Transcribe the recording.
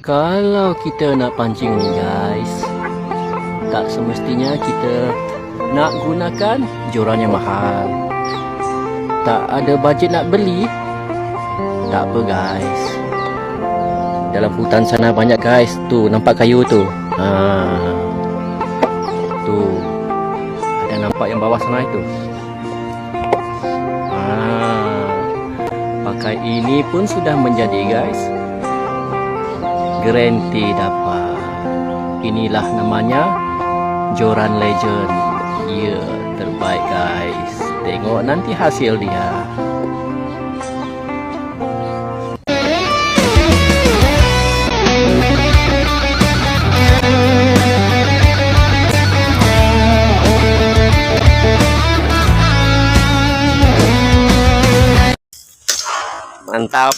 Kalau kita nak pancing ni guys, tak semestinya kita nak gunakan joran yang mahal. Tak ada bajet nak beli, tak apa guys. Dalam hutan sana banyak guys. Tu nampak kayu tu. Tu ada nampak yang bawah sana itu. Pakai ini pun sudah menjadi guys. Garanti dapat. Inilah namanya joran legend. Ya, terbaik guys. Tengok nanti hasil dia. Mantap.